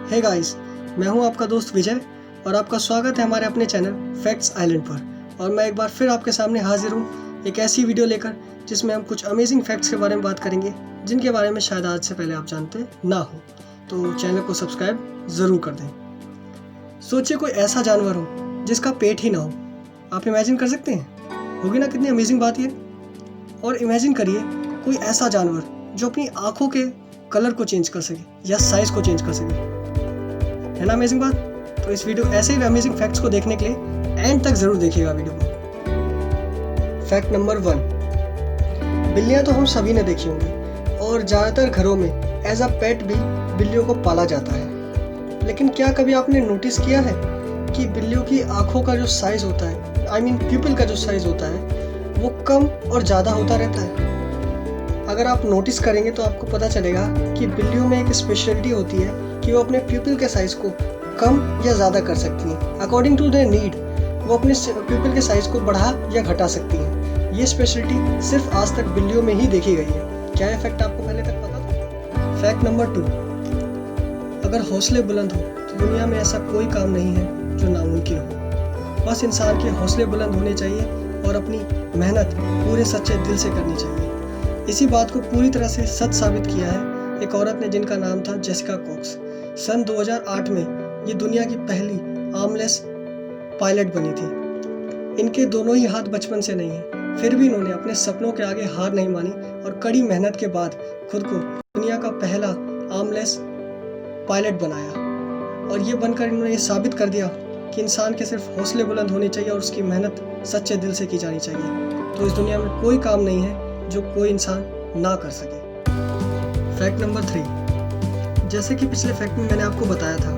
Hey guys, मैं हूं आपका दोस्त विजय और आपका स्वागत है हमारे अपने चैनल फैक्ट्स आइलैंड पर। और मैं एक बार फिर आपके सामने हाजिर हूं एक ऐसी वीडियो लेकर जिसमें हम कुछ अमेजिंग फैक्ट्स के बारे में बात करेंगे जिनके बारे में शायद आज से पहले आप जानते ना हो। तो चैनल को सब्सक्राइब ज़रूर कर दें। सोचिए कोई ऐसा जानवर हो जिसका पेट ही ना हो। आप इमेजिन कर सकते हैं? होगी ना कितनी अमेजिंग बात ये। और इमेजिन करिए कोई ऐसा जानवर जो अपनी आँखों के कलर को चेंज कर सके या साइज को चेंज कर सके। है ना अमेजिंग बात? तो इस वीडियो ऐसे ही अमेजिंग फैक्ट्स को देखने के लिए एंड तक जरूर देखिएगा वीडियो को। फैक्ट नंबर 1, बिल्लियां तो हम सभी ने देखी होंगी और ज़्यादातर घरों में एज अ पेट भी बिल्लियों को पाला जाता है। लेकिन क्या कभी आपने नोटिस किया है कि बिल्लियों की आँखों का जो साइज होता है, आई मीन प्यूपिल का जो साइज होता है, वो कम और ज़्यादा होता रहता है। अगर आप नोटिस करेंगे तो आपको पता चलेगा कि बिल्लियों में एक स्पेशलिटी होती है कि वो अपने प्यूपिल के साइज़ को कम या ज़्यादा कर सकती हैं। अकॉर्डिंग टू देयर नीड वो अपने प्यूपिल के साइज़ को बढ़ा या घटा सकती हैं। ये स्पेशलिटी सिर्फ आज तक बिल्लियों में ही देखी गई है। क्या ये फैक्ट आपको पहले तक पता था? फैक्ट नंबर 2, अगर हौसले बुलंद हो तो दुनिया में ऐसा कोई काम नहीं है जो नामुमकिन हो। बस इंसान के हौसले बुलंद होने चाहिए और अपनी मेहनत पूरे सच्चे दिल से करनी चाहिए। इसी बात को पूरी तरह से सच साबित किया है एक औरत ने जिनका नाम था जेसिका कॉक्स। सन 2008 में ये दुनिया की पहली आर्मलेस पायलट बनी थी। इनके दोनों ही हाथ बचपन से नहीं है, फिर भी इन्होंने अपने सपनों के आगे हार नहीं मानी और कड़ी मेहनत के बाद खुद को दुनिया का पहला आर्मलेस पायलट बनाया। और ये बनकर इन्होंने ये साबित कर दिया कि इंसान के सिर्फ हौसले बुलंद होने चाहिए और उसकी मेहनत सच्चे दिल से की जानी चाहिए। तो इस दुनिया में कोई काम नहीं है जो कोई इंसान ना कर सके। फैक्ट नंबर 3, जैसे कि पिछले फैक्ट में मैंने आपको बताया था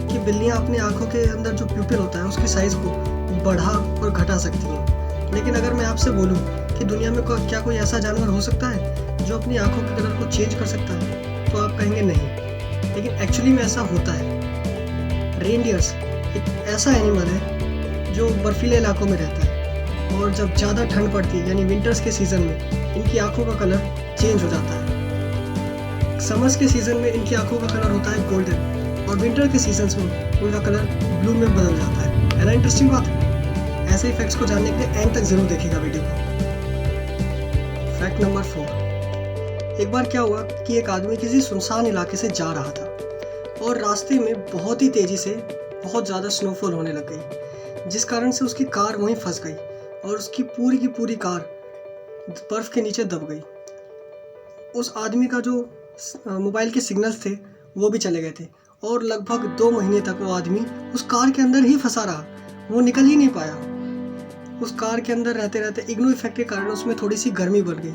कि बिल्लियां अपनी आंखों के अंदर जो प्यूपिल होता है उसकी साइज़ को बढ़ा और घटा सकती हैं। लेकिन अगर मैं आपसे बोलूं कि दुनिया में क्या कोई ऐसा जानवर हो सकता है जो अपनी आंखों के कलर को चेंज कर सकता है, तो आप कहेंगे नहीं। लेकिन एक्चुअली में ऐसा होता है। रेनडियर्स एक ऐसा एनिमल है जो बर्फीले इलाकों में रहता है और जब ज़्यादा ठंड पड़ती है यानी विंटर्स के सीज़न में इनकी आंखों का कलर चेंज हो जाता है। समर्स के सीज़न में इनकी आंखों का कलर होता है गोल्डन और विंटर के सीजन्स में उनका कलर ब्लू में बदल जाता है ना इंटरेस्टिंग बात? ऐसे ही फैक्ट्स को जानने के लिए एंड तक जरूर देखिएगा वीडियो को। फैक्ट नंबर 4, एक बार क्या हुआ कि एक आदमी किसी सुनसान इलाके से जा रहा था और रास्ते में बहुत ही तेज़ी से बहुत ज़्यादा स्नोफॉल होने लग गई, जिस कारण से उसकी कार वहीं फंस गई और उसकी पूरी की पूरी कार बर्फ़ के नीचे दब गई। उस आदमी का जो मोबाइल के सिग्नल्स थे वो भी चले गए थे और लगभग 2 महीने तक वो आदमी उस कार के अंदर ही फंसा रहा, वो निकल ही नहीं पाया। उस कार के अंदर रहते रहते इग्लू इफेक्ट के कारण उसमें थोड़ी सी गर्मी बढ़ गई।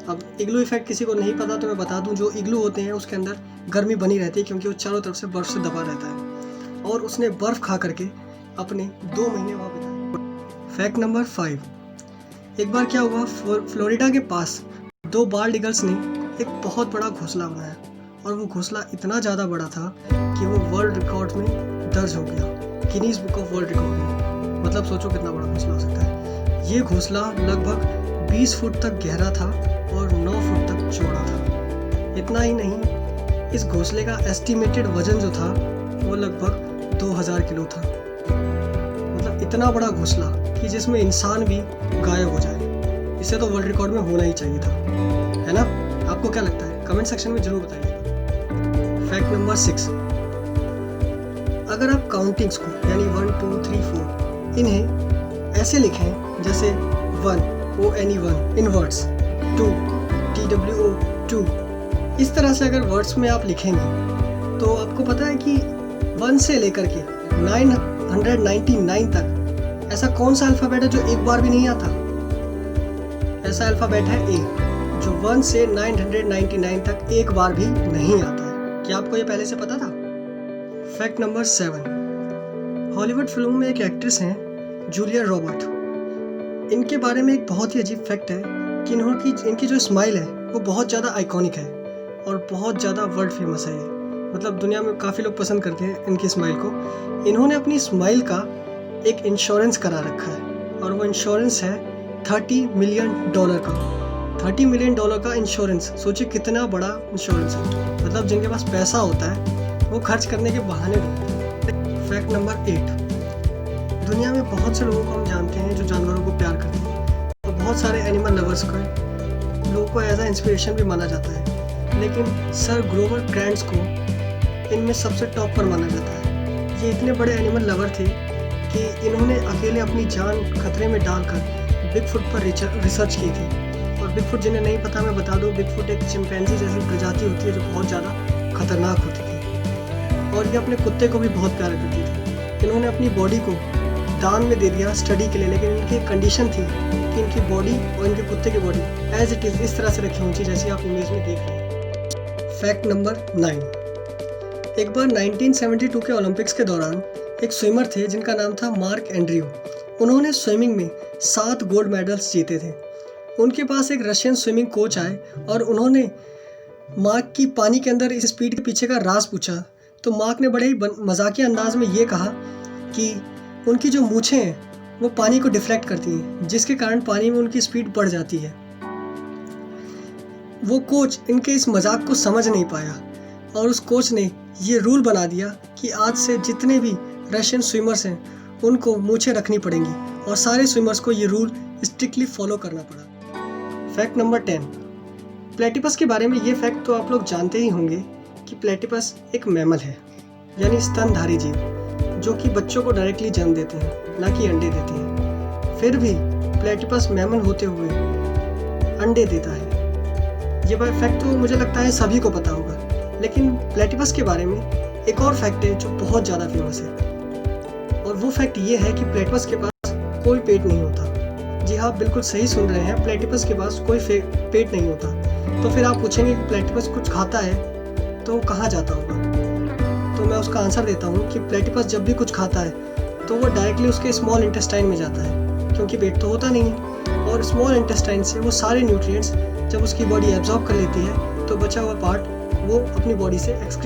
अब इग्लू इफेक्ट किसी को नहीं पता तो मैं बता दूं, जो इग्लू होते हैं उसके अंदर गर्मी बनी रहती है क्योंकि वो चारों तरफ से बर्फ़ से दबा रहता है। और उसने बर्फ़ खा करके अपने 2 महीने वहाँ बिताए। फैक्ट नंबर 5, एक बार क्या हुआ, फ्लोरिडा के पास 2 बाल्ड ईगल्स ने एक बहुत बड़ा घोंसला बनाया और वो घोंसला इतना ज़्यादा बड़ा था कि वो वर्ल्ड रिकॉर्ड में दर्ज हो गया, Guinness book of world record में। मतलब सोचो कितना बड़ा घोंसला हो सकता है। ये घोंसला लगभग 20 फुट तक गहरा था और 9 फुट तक चौड़ा था। इतना ही नहीं, इस घोंसले का एस्टिमेटेड वजन जो था वो लगभग 2000 किलो था। मतलब इतना बड़ा घोंसला कि जिसमें इंसान भी गायब हो जाए। इसे तो वर्ल्ड रिकॉर्ड में होना ही चाहिए था, है ना? आपको क्या लगता है? कमेंट सेक्शन में जरूर बताइए। फैक्ट नंबर 6, अगर आप काउंटिंग्स को यानी 1 2 3 4 इन्हें ऐसे लिखें जैसे 1 ONE1 इन वर्ड्स, 2 TWO 2, इस तरह से अगर वर्ड्स में आप लिखेंगे तो आपको पता है कि 1 से लेकर के 999 तक ऐसा कौन सा अल्फ़ाबेट है जो एक बार भी नहीं आता? ऐसा अल्फ़ाबेट है A, जो 1 से 999 तक एक बार भी नहीं आता है। क्या आपको ये पहले से पता था? फैक्ट नंबर 7, हॉलीवुड फिल्मों में एक एक्ट्रेस हैं जूलिया रॉबर्ट। इनके बारे में एक बहुत ही अजीब फैक्ट है कि इनकी जो स्माइल है वो बहुत ज़्यादा आइकॉनिक है और बहुत ज़्यादा वर्ल्ड फेमस है। ये मतलब दुनिया में काफ़ी लोग पसंद करते हैं इनकी स्माइल को। इन्होंने अपनी स्माइल का एक इंश्योरेंस करा रखा है और वो इंश्योरेंस है $30 मिलियन का। $30 मिलियन का इंश्योरेंस, सोचिए कितना बड़ा इंश्योरेंस है। मतलब जिनके पास पैसा होता है वो खर्च करने के बहाने ढूंढते हैं। फैक्ट नंबर 8, दुनिया में बहुत से लोगों को हम जानते हैं जो जानवरों को प्यार करते हैं और बहुत सारे एनिमल लवर्स को लोगों को एज अ इंस्पिरेशन भी माना जाता है, लेकिन सर ग्रोवर क्रेंट्स को इनमें सबसे टॉप पर माना जाता है। ये इतने बड़े एनिमल लवर थे कि इन्होंने अकेले अपनी जान खतरे में डालकर बिगफुट पर रिसर्च की थी। और बिगफुट जिन्हें नहीं पता मैं बता दूं, बिगफुट एक चिंपैंजी जैसी प्रजाति होती है जो बहुत ज़्यादा खतरनाक होती थी और ये अपने कुत्ते को भी बहुत प्यार करती थी। इन्होंने अपनी बॉडी को दान में दे दिया स्टडी के लिए, लेकिन इनकी एक कंडीशन थी कि इनकी बॉडी और इनके कुत्ते की बॉडी एज इट इज़ इस तरह से रखी होनी चाहिए जैसे आप इमेज में देख रहे हैं। फैक्ट नंबर 9, एक बार 1972 के ओलंपिक्स के दौरान एक स्विमर थे जिनका नाम था मार्क एंड्रयू। उन्होंने स्विमिंग में 7 गोल्ड मेडल्स जीते थे। उनके पास एक रशियन स्विमिंग कोच आए और उन्होंने मार्क की पानी के अंदर इस स्पीड के पीछे का राज पूछा। तो मार्क ने बड़े ही मजाकिया अंदाज में ये कहा कि उनकी जो मूछें हैं वो पानी को डिफ्लेक्ट करती हैं, जिसके कारण पानी में उनकी स्पीड बढ़ जाती है। वो कोच इनके इस मजाक को समझ नहीं पाया और उस कोच ने ये रूल बना दिया कि आज से जितने भी रशियन स्विमर्स हैं उनको मूछें रखनी पड़ेंगी और सारे स्विमर्स को ये रूल स्ट्रिक्टली फॉलो करना पड़ा। फैक्ट नंबर 10, प्लेटिपस के बारे में ये फैक्ट तो आप लोग जानते ही होंगे कि प्लेटिपस एक मैमल है, यानी स्तनधारी जीव, जो कि बच्चों को डायरेक्टली जन्म देते हैं, ना कि अंडे देते हैं। फिर भी प्लेटिपस मैमल होते हुए अंडे देता है। ये फैक्ट तो मुझे लगता है सभी को पता होगा, लेकिन प्लेटिपस के बारे में एक और फैक्ट है जो बहुत ज़्यादा फेमस है और वो फैक्ट ये है कि प्लेटिपस के पास कोई पेट नहीं होता। जी हाँ, आप बिल्कुल सही सुन रहे हैं, प्लेटिपस के पास कोई पेट नहीं होता। तो फिर आप पूछेंगे कि प्लेटिपस कुछ खाता है तो कहाँ जाता होगा? तो मैं उसका आंसर देता हूँ कि प्लेटिपस जब भी कुछ खाता है तो वो डायरेक्टली उसके स्मॉल इंटेस्टाइन में जाता है, क्योंकि पेट तो होता नहीं है। और स्मॉल इंटेस्टाइन से वो सारे न्यूट्रिएंट्स जब उसकी बॉडी एब्जॉर्ब कर लेती है तो बचा हुआ पार्ट वो अपनी बॉडी से एक्सक्रीट